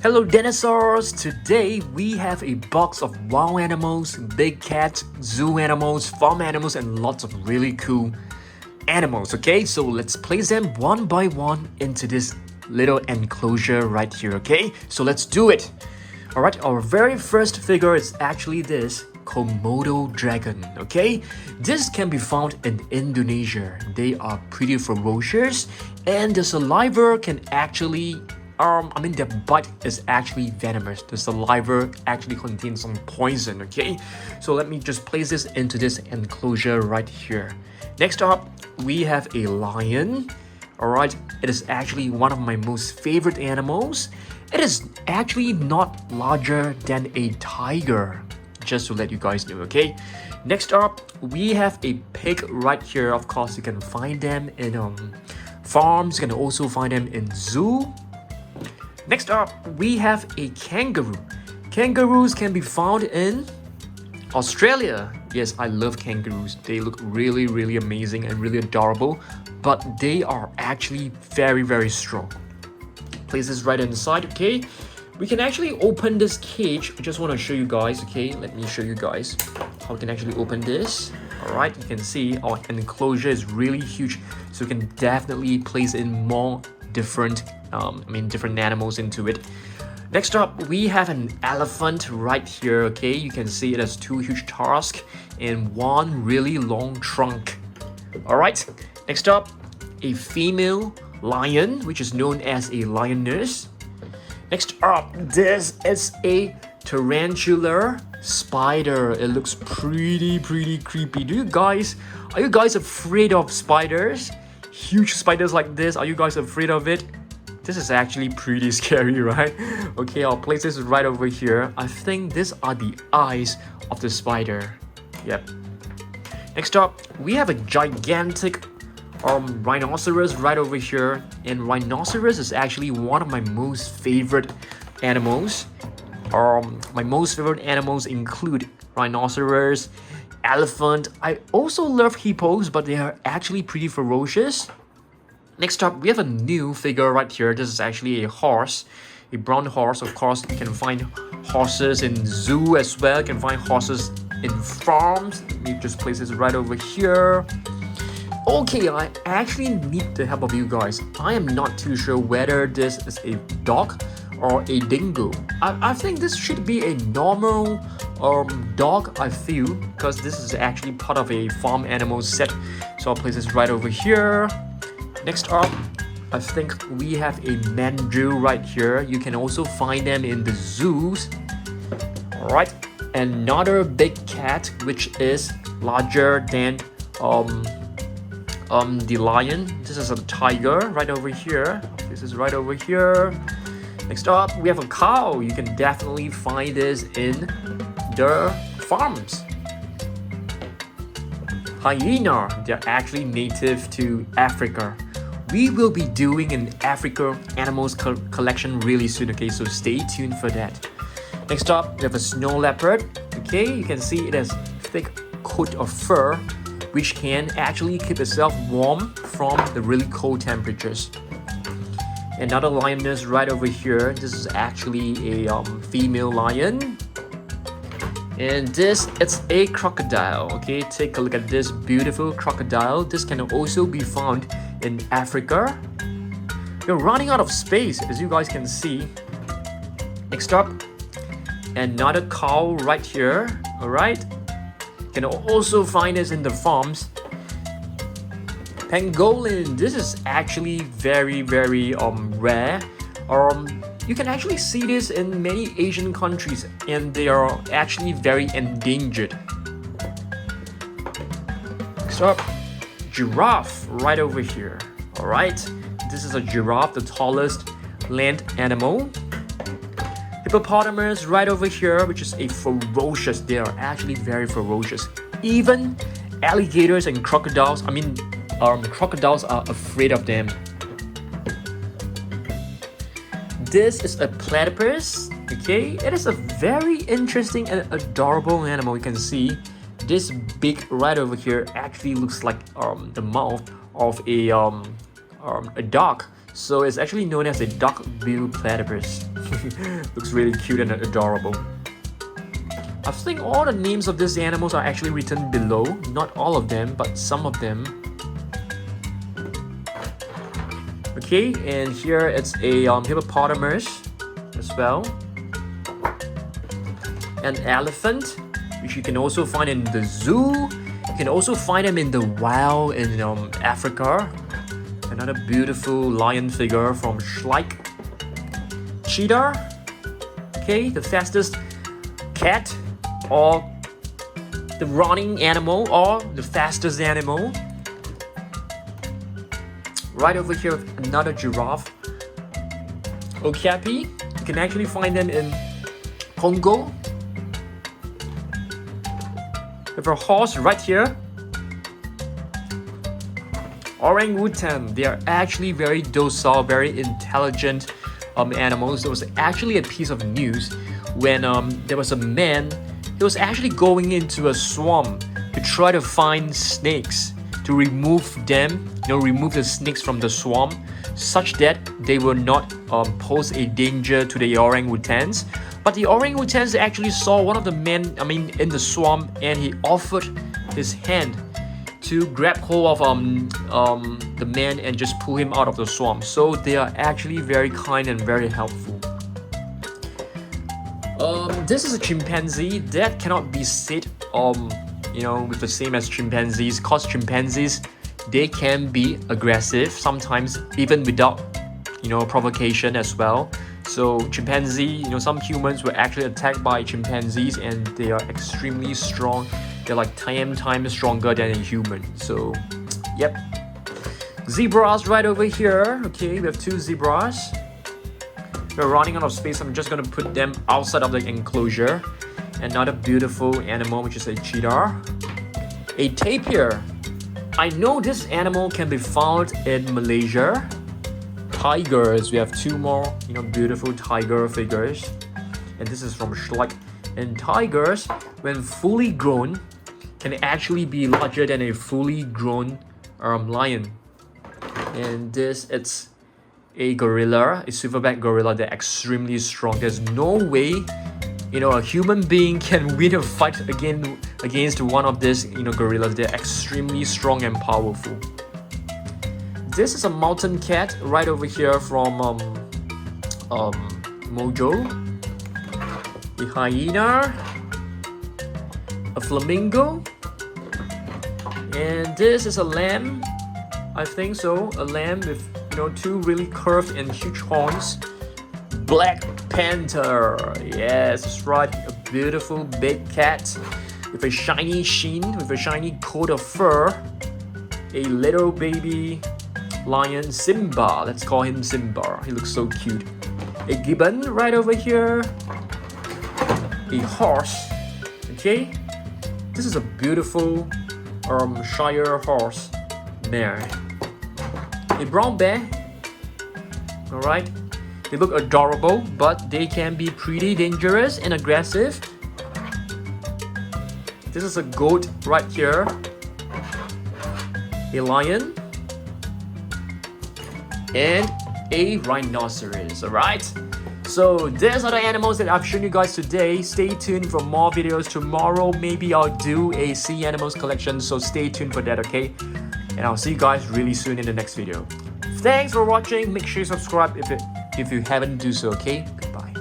Hello dinosaurs! Today we have a box of wild animals, big cats, zoo animals, farm animals, and lots of really cool animals, okay? So let's place them one by one into this little enclosure right here, okay? So let's do it! Alright, our very first figure is actually this Komodo dragon, okay? This can be found in Indonesia. They are pretty ferocious and the saliva can actually their bite is actually venomous. The saliva actually contains some poison, okay? So let me just place this into this enclosure right here. Next up, we have a lion. Alright, it is actually one of my most favorite animals. It is actually not larger than a tiger, just to let you guys know, okay? Next up, we have a pig right here. Of course, you can find them in farms. You can also find them in zoo. Next up, we have a kangaroo. Kangaroos can be found in Australia. Yes, I love kangaroos. They look really, really amazing and really adorable, but they are actually very, very strong. Place this right inside, okay? We can actually open this cage. I just want to show you guys, okay? Let me show you guys how we can actually open this. Alright, you can see our enclosure is really huge, so we can definitely place in more different different animals into it. Next up, we have an elephant right here, okay? You can see it has two huge tusks and one really long trunk. Alright, next up, a female lion, which is known as a lioness. Next up, this is a tarantula spider. It looks pretty creepy. Are you guys afraid of spiders? Huge spiders like this, are you guys afraid of it? This is actually pretty scary, right? Okay, I'll place this right over here. I think these are the eyes of the spider. Yep. Next up, we have a gigantic rhinoceros right over here. And rhinoceros is actually one of my most favorite animals. My most favorite animals include rhinoceros, elephant. I also love hippos, but they are actually pretty ferocious. Next up, we have a new figure right here. This is actually a horse, a brown horse. Of course, you can find horses in zoo as well. You can find horses in farms. Let me just place this right over here. Okay, I actually need the help of you guys. I am not too sure whether this is a dog or a dingo. I think this should be a normal dog, I feel, because this is actually part of a farm animal set. So I'll place this right over here. Next up, I think we have a mandrill right here. You can also find them in the zoos. Alright, another big cat which is larger than the lion. This is a tiger right over here. This is right over here. Next up, we have a cow. You can definitely find this in the farms. Hyena, they're actually native to Africa. We will be doing an Africa animals collection really soon, okay? So stay tuned for that. Next up, we have a snow leopard. Okay, you can see it has thick coat of fur, which can actually keep itself warm from the really cold temperatures. Another lioness right over here. This is actually a female lion. And this, it's a crocodile, okay? Take a look at this beautiful crocodile. This can also be found in Africa. We're running out of space, as you guys can see. Next up, another cow right here, alright? You can also find this in the farms. Pangolin, this is actually very rare. You can actually see this in many Asian countries and they are actually very endangered. Next up, giraffe right over here. Alright, this is a giraffe, the tallest land animal. Hippopotamus right over here, which is a ferocious, they are actually very ferocious. Even alligators and crocodiles, crocodiles are afraid of them. This is a platypus, okay? It is a very interesting and adorable animal. You can see this beak right over here actually looks like the mouth of a dog. So it's actually known as a duck-billed platypus. Looks really cute and adorable. I think all the names of these animals are actually written below. Not all of them, but some of them. Okay, and here it's a hippopotamus as well. An elephant, which you can also find in the zoo. You can also find them in the wild in Africa. Another beautiful lion figure from Schleich. Cheetah. Okay, the fastest cat, or the running animal, or the fastest animal. Right over here, another giraffe. Okapi. You can actually find them in Congo. We have a horse right here. Orangutan. They are actually very docile, very intelligent animals. There was actually a piece of news when there was a man. He was actually going into a swamp to try to find snakes, to remove them, remove the snakes from the swamp, such that they will not pose a danger to the orangutans. But the orangutans actually saw one of the men, in the swamp, and he offered his hand to grab hold of the man and just pull him out of the swamp. So they are actually very kind and very helpful. This is a chimpanzee. That cannot be said with the same as chimpanzees, cause chimpanzees, they can be aggressive sometimes, even without provocation as well. So chimpanzee, some humans were actually attacked by chimpanzees, and they are extremely strong. They're like 10 times stronger than a human. So yep. Zebras right over here. Okay, we have 2 zebras. We're running out of space. I'm just gonna put them outside of the enclosure. Another beautiful animal, which is a cheetah. A tapir. I know this animal can be found in Malaysia. Tigers. We have 2 more, beautiful tiger figures. And this is from Schleich. And tigers, when fully grown, can actually be larger than a fully grown lion. And this, it's a gorilla, a silverback gorilla. They're extremely strong. There's no way, a human being can win a fight against one of these, gorillas. They're extremely strong and powerful. This is a mountain cat right over here from Mojo. A hyena, a flamingo, and this is a lamb. I think so. A lamb with 2 really curved and huge horns. Black panther. Yes, that's right. A beautiful big cat with a shiny sheen, with a shiny coat of fur. A little baby lion, Simba. Let's call him Simba. He looks so cute. A gibbon right over here. A horse. Okay, this is a beautiful Shire horse mare. A brown bear. All right, they look adorable, but they can be pretty dangerous and aggressive. This is a goat right here. A lion and a rhinoceros. All right, so these are the animals that I've shown you guys today. Stay tuned for more videos. Tomorrow maybe I'll do a sea animals collection, so stay tuned for that, okay? And I'll see you guys really soon in the next video. Thanks for watching. Make sure you subscribe if you haven't do so, okay? Goodbye.